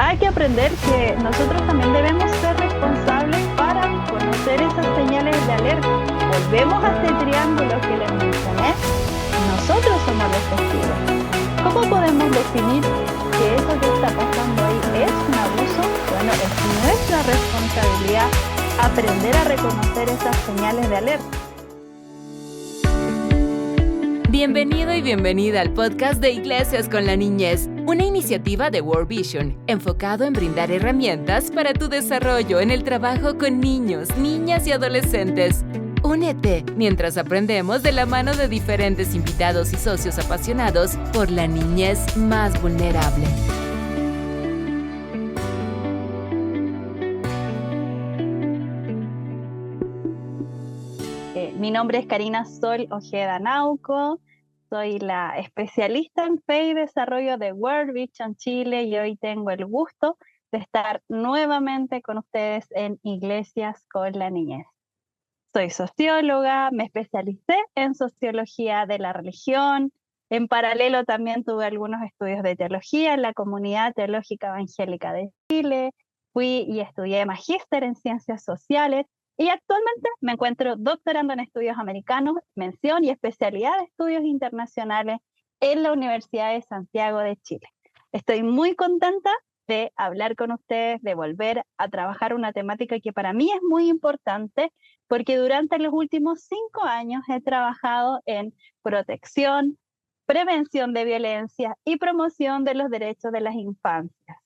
hay que aprender que nosotros también debemos ser responsables para conocer esas señales de alerta. Volvemos a este triángulo que les mencioné. Nosotros somos los testigos. ¿Cómo podemos definir que eso que está pasando ahí es un abuso? Bueno, es nuestra responsabilidad aprender a reconocer esas señales de alerta. Bienvenido y bienvenida al podcast de Iglesias con la Niñez, una iniciativa de World Vision enfocado en brindar herramientas para tu desarrollo en el trabajo con niños, niñas y adolescentes. Únete mientras aprendemos de la mano de diferentes invitados y socios apasionados por la niñez más vulnerable. Mi nombre es Karina Sol Ojeda Nauco, soy la especialista en fe y desarrollo de World Vision Chile y hoy tengo el gusto de estar nuevamente con ustedes en Iglesias con la Niñez. Soy socióloga, me especialicé en sociología de la religión, en paralelo también tuve algunos estudios de teología en la Comunidad Teológica Evangélica de Chile, fui y estudié magíster en ciencias sociales y actualmente me encuentro doctorando en estudios americanos, mención y especialidad de estudios internacionales en la Universidad de Santiago de Chile. Estoy muy contenta de hablar con ustedes, de volver a trabajar una temática que para mí es muy importante, porque durante los últimos 5 años he trabajado en protección, prevención de violencia y promoción de los derechos de las infancias.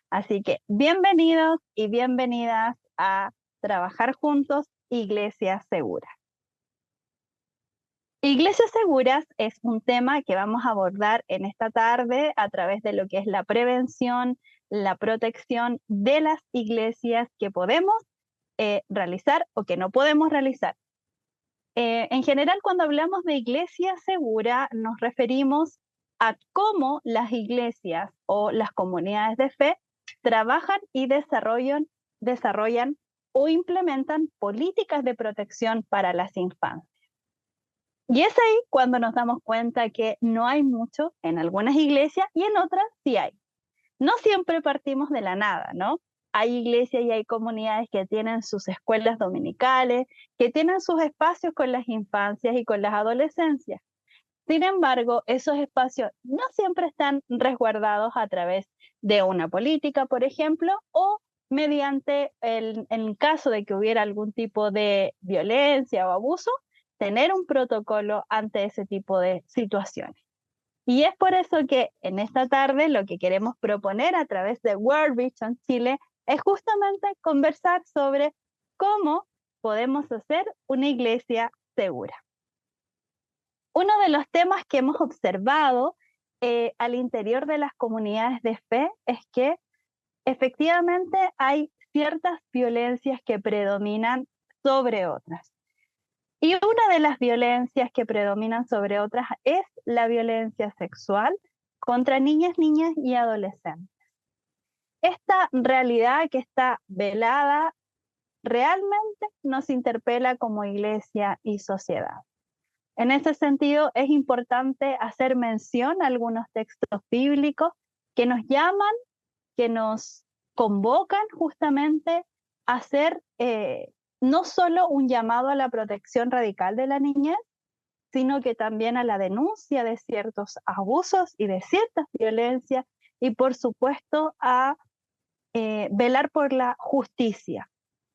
Así que bienvenidos y bienvenidas a Trabajar Juntos, Iglesias Seguras. Iglesias Seguras es un tema que vamos a abordar en esta tarde a través de lo que es la prevención, la protección de las iglesias que podemos realizar o que no podemos realizar. En general, cuando hablamos de iglesia segura, nos referimos a cómo las iglesias o las comunidades de fe trabajan y desarrollan o implementan políticas de protección para las infancias. Y es ahí cuando nos damos cuenta que no hay mucho en algunas iglesias y en otras sí hay. No siempre partimos de la nada, ¿no? Hay iglesias y hay comunidades que tienen sus escuelas dominicales, que tienen sus espacios con las infancias y con las adolescencias. Sin embargo, esos espacios no siempre están resguardados a través de una política, por ejemplo, o mediante, en caso de que hubiera algún tipo de violencia o abuso, tener un protocolo ante ese tipo de situaciones. Y es por eso que en esta tarde lo que queremos proponer a través de World Vision Chile es justamente conversar sobre cómo podemos hacer una iglesia segura. Uno de los temas que hemos observado al interior de las comunidades de fe es que efectivamente hay ciertas violencias que predominan sobre otras. Y una de las violencias que predominan sobre otras es la violencia sexual contra niñas y adolescentes. Esta realidad que está velada realmente nos interpela como iglesia y sociedad. En ese sentido, es importante hacer mención a algunos textos bíblicos que nos llaman, que nos convocan justamente a hacer no solo un llamado a la protección radical de la niñez, sino que también a la denuncia de ciertos abusos y de ciertas violencias y por supuesto a velar por la justicia.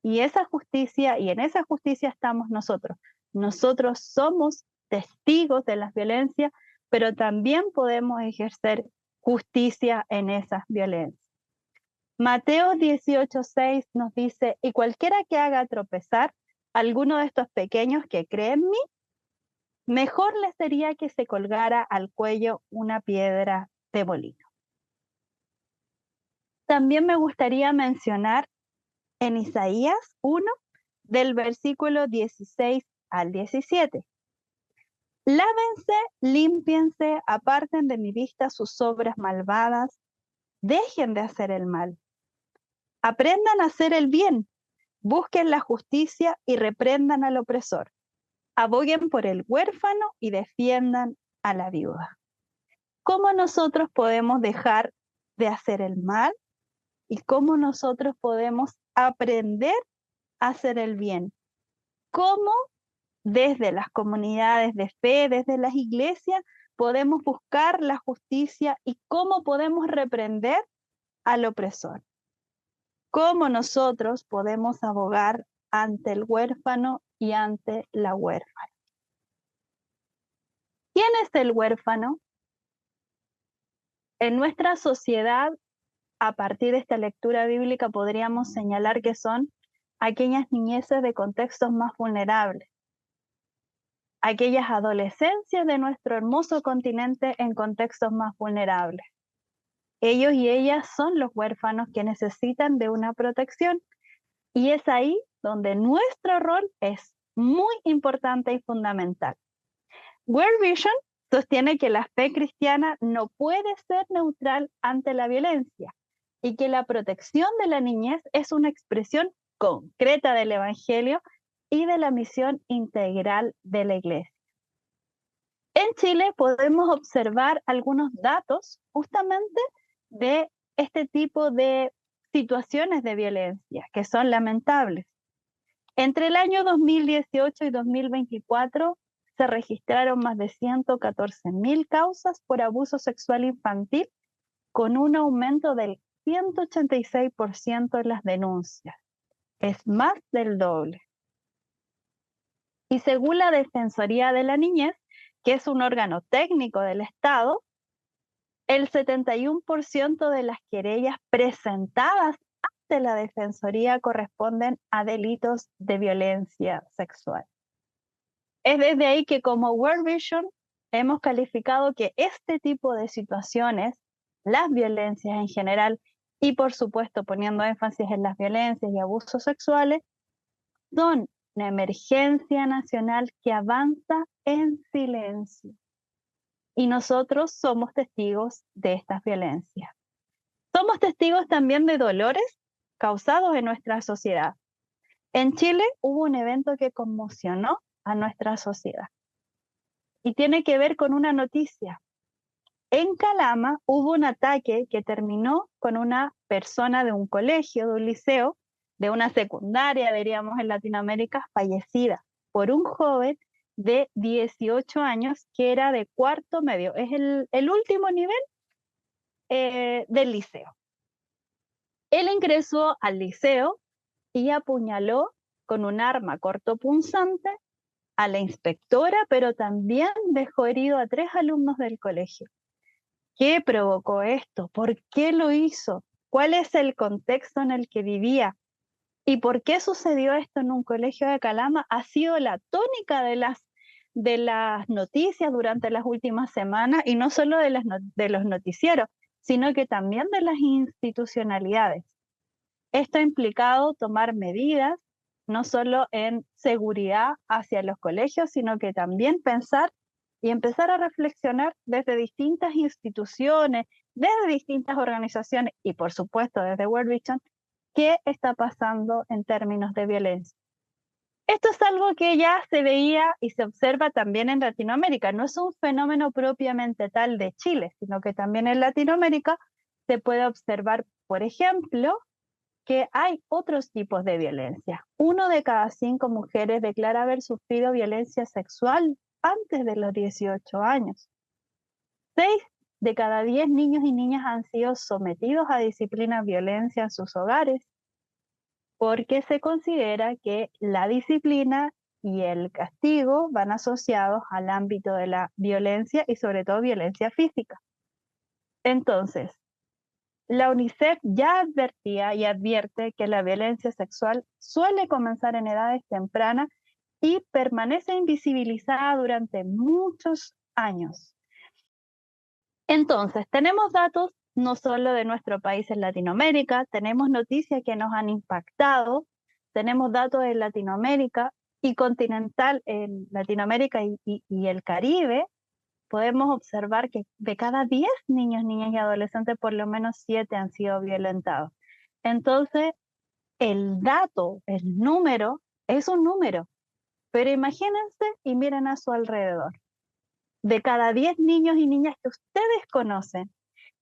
Y esa justicia, y en esa justicia estamos nosotros. Nosotros somos testigos de las violencias, pero también podemos ejercer justicia en esas violencias. Mateo 18:6 nos dice, y cualquiera que haga tropezar a alguno de estos pequeños que creen en mí, mejor le sería que se colgara al cuello una piedra de molino. También me gustaría mencionar en Isaías 1, del versículo 16 al 17. Lávense, límpiense, aparten de mi vista sus obras malvadas, dejen de hacer el mal. Aprendan a hacer el bien, busquen la justicia y reprendan al opresor. Aboguen por el huérfano y defiendan a la viuda. ¿Cómo nosotros podemos dejar de hacer el mal? y cómo nosotros podemos aprender a hacer el bien. Cómo desde las comunidades de fe, desde las iglesias, podemos buscar la justicia y cómo podemos reprender al opresor. Cómo nosotros podemos abogar ante el huérfano y ante la huérfana. ¿Quién es el huérfano? En nuestra sociedad, a partir de esta lectura bíblica, podríamos señalar que son aquellas niñeces de contextos más vulnerables, aquellas adolescencias de nuestro hermoso continente en contextos más vulnerables. Ellos y ellas son los huérfanos que necesitan de una protección, y es ahí donde nuestro rol es muy importante y fundamental. World Vision sostiene que la fe cristiana no puede ser neutral ante la violencia y que la protección de la niñez es una expresión concreta del Evangelio y de la misión integral de la Iglesia. En Chile podemos observar algunos datos justamente de este tipo de situaciones de violencia que son lamentables. Entre el año 2018 y 2024 se registraron más de 114.000 causas por abuso sexual infantil, con un aumento del 186% en las denuncias. Es más del doble. Y según la Defensoría de la Niñez, que es un órgano técnico del Estado, el 71% de las querellas presentadas ante la Defensoría corresponden a delitos de violencia sexual. Es desde ahí que como World Vision hemos calificado que este tipo de situaciones, las violencias en general, y por supuesto poniendo énfasis en las violencias y abusos sexuales, son una emergencia nacional que avanza en silencio. Y nosotros somos testigos de estas violencias. Somos testigos también de dolores causados en nuestra sociedad. En Chile hubo un evento que conmocionó a nuestra sociedad y tiene que ver con una noticia. En Calama hubo un ataque que terminó con una persona de un colegio, de un liceo, de una secundaria, diríamos en Latinoamérica, fallecida por un joven de 18 años que era de cuarto medio. Es el último nivel del liceo. Él ingresó al liceo y apuñaló con un arma cortopunzante a la inspectora, pero también dejó herido a 3 alumnos del colegio. ¿Qué provocó esto? ¿Por qué lo hizo? ¿Cuál es el contexto en el que vivía? ¿Y por qué sucedió esto en un colegio de Calama? Ha sido la tónica de las noticias durante las últimas semanas, y no solo de los noticieros, sino que también de las institucionalidades. Esto ha implicado tomar medidas, no solo en seguridad hacia los colegios, sino que también pensar y empezar a reflexionar desde distintas instituciones, desde distintas organizaciones y por supuesto desde World Vision, qué está pasando en términos de violencia. Esto es algo que ya se veía y se observa también en Latinoamérica. No es un fenómeno propiamente tal de Chile, sino que también en Latinoamérica se puede observar, por ejemplo, que hay otros tipos de violencia. 1 de cada 5 mujeres declara haber sufrido violencia sexual antes de los 18 años. 6 de cada 10 niños y niñas han sido sometidos a disciplina violencia en sus hogares, porque se considera que la disciplina y el castigo van asociados al ámbito de la violencia y sobre todo violencia física. Entonces, la UNICEF ya advertía y advierte que la violencia sexual suele comenzar en edades tempranas y permanece invisibilizada durante muchos años. Entonces, tenemos datos no solo de nuestro país en Latinoamérica, tenemos noticias que nos han impactado, tenemos datos en Latinoamérica y continental en Latinoamérica y el Caribe. Podemos observar que de cada 10 niños, niñas y adolescentes, por lo menos 7 han sido violentados. Entonces, el dato, el número, es un número, pero imagínense y miren a su alrededor. De cada 10 niños y niñas que ustedes conocen,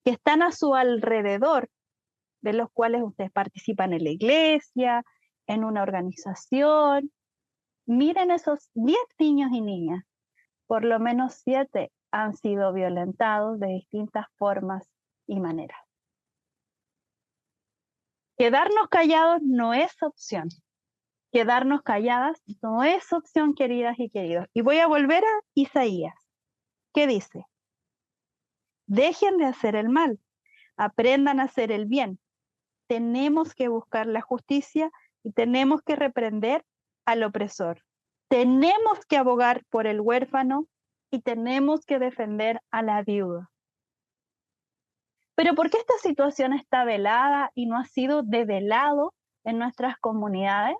que están a su alrededor, de los cuales ustedes participan en la iglesia, en una organización. Miren esos 10 niños y niñas, por lo menos 7 han sido violentados de distintas formas y maneras. Quedarnos callados no es opción. Quedarnos calladas no es opción, queridas y queridos. Y voy a volver a Isaías. ¿Qué dice? Dejen de hacer el mal, aprendan a hacer el bien. Tenemos que buscar la justicia y tenemos que reprender al opresor. Tenemos que abogar por el huérfano y tenemos que defender a la viuda. Pero ¿por qué esta situación está velada y no ha sido develado en nuestras comunidades?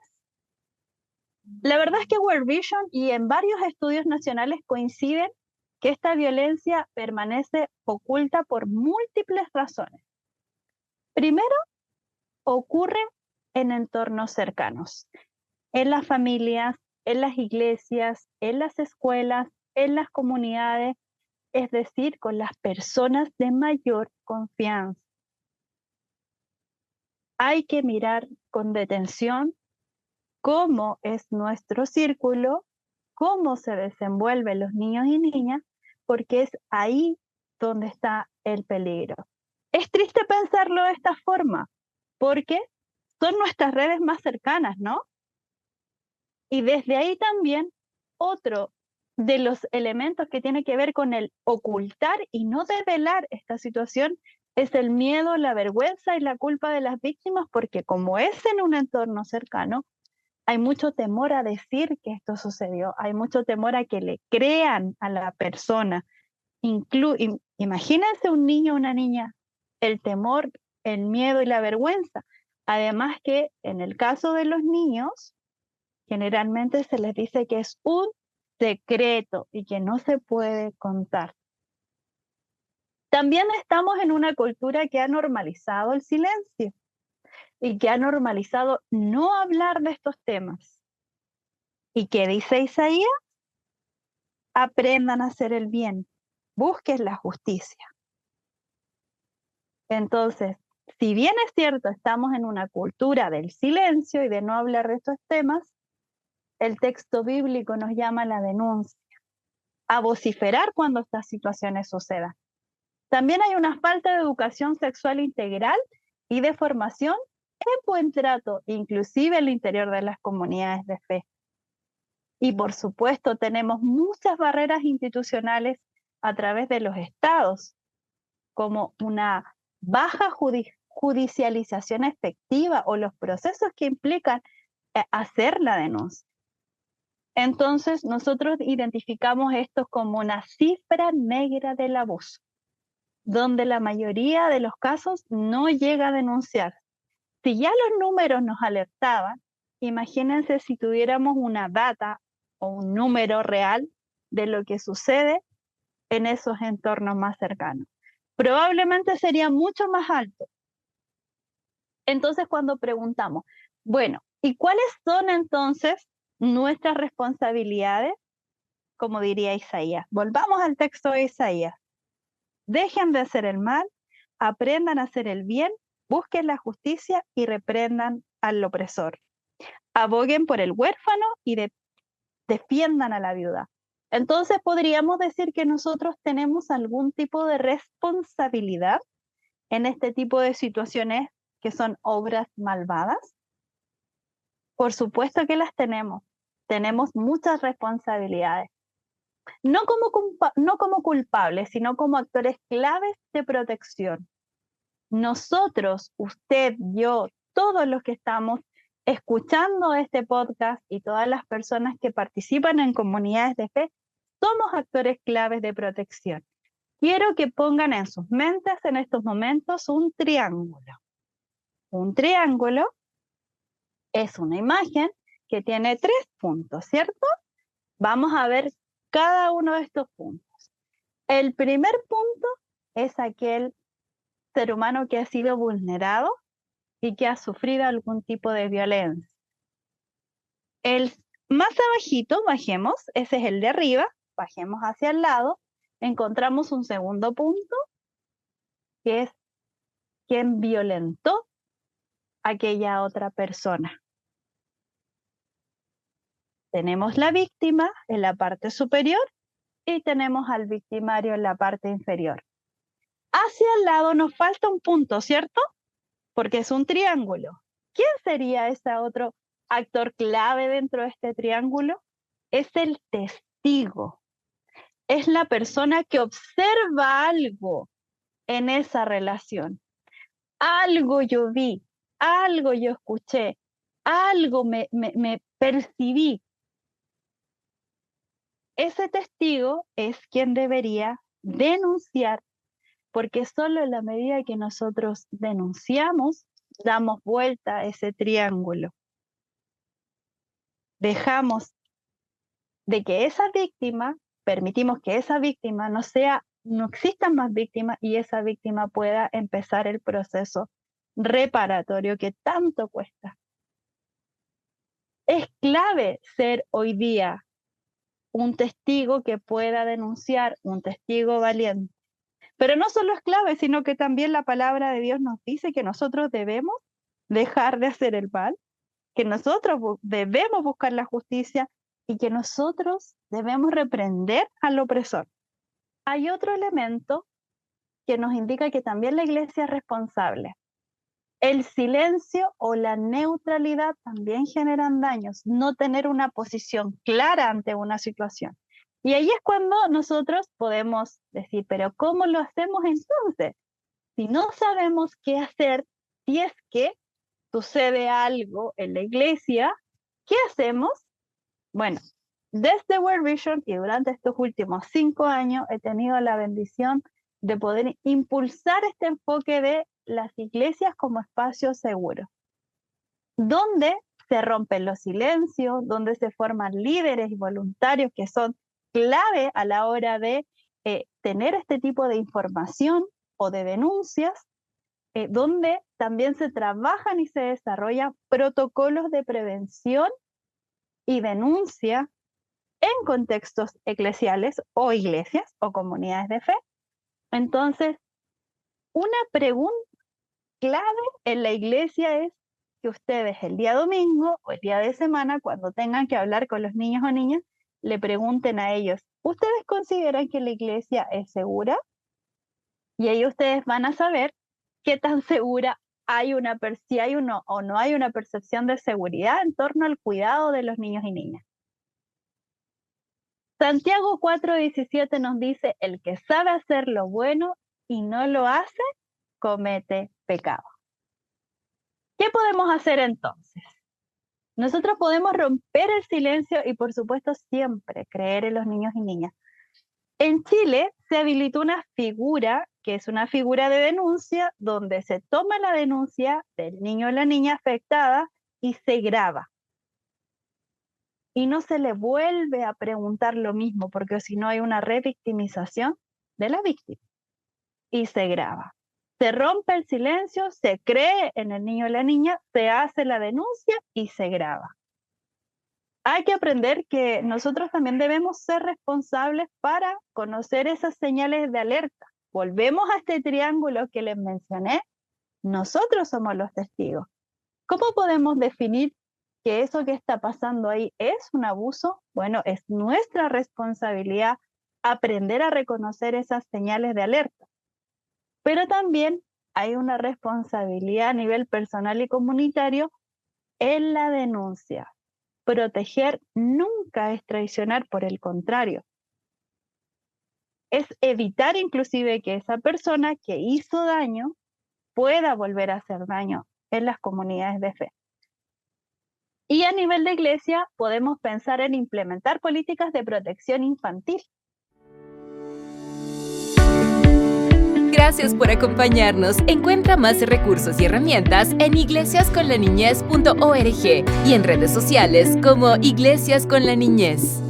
La verdad es que World Vision y en varios estudios nacionales coinciden que esta violencia permanece oculta por múltiples razones. Primero, ocurre en entornos cercanos, en las familias, en las iglesias, en las escuelas, en las comunidades, es decir, con las personas de mayor confianza. Hay que mirar con detención cómo es nuestro círculo, cómo se desenvuelven los niños y niñas, porque es ahí donde está el peligro. Es triste pensarlo de esta forma, porque son nuestras redes más cercanas, ¿no? Y desde ahí también otro de los elementos que tiene que ver con el ocultar y no develar esta situación es el miedo, la vergüenza y la culpa de las víctimas, porque como es en un entorno cercano, hay mucho temor a decir que esto sucedió, hay mucho temor a que le crean a la persona. Imagínense un niño o una niña, el temor, el miedo y la vergüenza. Además que en el caso de los niños, generalmente se les dice que es un secreto y que no se puede contar. También estamos en una cultura que ha normalizado el silencio y que ha normalizado no hablar de estos temas. ¿Y qué dice Isaías? Aprendan a hacer el bien, busquen la justicia. Entonces, si bien es cierto, estamos en una cultura del silencio y de no hablar de estos temas, el texto bíblico nos llama a la denuncia, a vociferar cuando estas situaciones sucedan. También hay una falta de educación sexual integral y de formación en buen trato, inclusive en el interior de las comunidades de fe. Y por supuesto tenemos muchas barreras institucionales a través de los estados, como una baja judicialización efectiva o los procesos que implican hacer la denuncia. Entonces nosotros identificamos esto como una cifra negra del abuso, donde la mayoría de los casos no llega a denunciar. Si ya los números nos alertaban, imagínense si tuviéramos una data o un número real de lo que sucede en esos entornos más cercanos. Probablemente sería mucho más alto. Entonces, cuando preguntamos, bueno, ¿y cuáles son entonces nuestras responsabilidades? Como diría Isaías, volvamos al texto de Isaías. Dejen de hacer el mal, aprendan a hacer el bien, busquen la justicia y reprendan al opresor. Aboguen por el huérfano y defiendan a la viuda. Entonces podríamos decir que nosotros tenemos algún tipo de responsabilidad en este tipo de situaciones que son obras malvadas. Por supuesto que las tenemos. Tenemos muchas responsabilidades. No como culpables, sino como actores claves de protección. Nosotros, usted, yo, todos los que estamos escuchando este podcast y todas las personas que participan en comunidades de fe, somos actores claves de protección. Quiero que pongan en sus mentes en estos momentos un triángulo. Un triángulo es una imagen que tiene 3 puntos, ¿cierto? Vamos a ver cada uno de estos puntos. El primer punto es aquel ser humano que ha sido vulnerado y que ha sufrido algún tipo de violencia. El más abajito, bajemos, ese es el de arriba, bajemos hacia el lado, encontramos un segundo punto, que es quien violentó aquella otra persona. Tenemos la víctima en la parte superior y tenemos al victimario en la parte inferior. Hacia el lado nos falta un punto, ¿cierto? Porque es un triángulo. ¿Quién sería ese otro actor clave dentro de este triángulo? Es el testigo. Es la persona que observa algo en esa relación. Algo yo vi, algo yo escuché, algo me percibí. Ese testigo es quien debería denunciar, porque solo en la medida que nosotros denunciamos, damos vuelta a ese triángulo. Dejamos de que esa víctima, permitimos que esa víctima no existan más víctimas y esa víctima pueda empezar el proceso reparatorio que tanto cuesta. Es clave ser hoy día un testigo que pueda denunciar, un testigo valiente. Pero no solo es clave, sino que también la palabra de Dios nos dice que nosotros debemos dejar de hacer el mal, que nosotros debemos buscar la justicia y que nosotros debemos reprender al opresor. Hay otro elemento que nos indica que también la iglesia es responsable. El silencio o la neutralidad también generan daños, no tener una posición clara ante una situación. Y ahí es cuando nosotros podemos decir, pero ¿cómo lo hacemos entonces? Si no sabemos qué hacer, si es que sucede algo en la iglesia, ¿qué hacemos? Bueno, desde World Vision y durante estos últimos 5 años he tenido la bendición de poder impulsar este enfoque de las iglesias como espacios seguros, donde se rompen los silencios, donde se forman líderes y voluntarios que son clave a la hora de tener este tipo de información o de denuncias, donde también se trabajan y se desarrollan protocolos de prevención y denuncia en contextos eclesiales o iglesias o comunidades de fe. Entonces, una pregunta clave en la iglesia es que ustedes el día domingo o el día de semana, cuando tengan que hablar con los niños o niñas, le pregunten a ellos, ¿ustedes consideran que la iglesia es segura? Y ahí ustedes van a saber qué tan segura si hay uno o no hay una percepción de seguridad en torno al cuidado de los niños y niñas. Santiago 4:17 nos dice, el que sabe hacer lo bueno y no lo hace, comete pecado. ¿Qué podemos hacer entonces? Nosotros podemos romper el silencio y por supuesto siempre creer en los niños y niñas. En Chile se habilitó una figura que es una figura de denuncia donde se toma la denuncia del niño o la niña afectada y se graba. Y no se le vuelve a preguntar lo mismo porque si no hay una revictimización de la víctima. Y se graba. Se rompe el silencio, se cree en el niño o la niña, se hace la denuncia y se graba. Hay que aprender que nosotros también debemos ser responsables para conocer esas señales de alerta. Volvemos a este triángulo que les mencioné. Nosotros somos los testigos. ¿Cómo podemos definir que eso que está pasando ahí es un abuso? Bueno, es nuestra responsabilidad aprender a reconocer esas señales de alerta. Pero también hay una responsabilidad a nivel personal y comunitario en la denuncia. Proteger nunca es traicionar, por el contrario. Es evitar inclusive que esa persona que hizo daño pueda volver a hacer daño en las comunidades de fe. Y a nivel de iglesia podemos pensar en implementar políticas de protección infantil. Gracias por acompañarnos. Encuentra más recursos y herramientas en iglesiasconlaniñez.org y en redes sociales como Iglesias con la Niñez.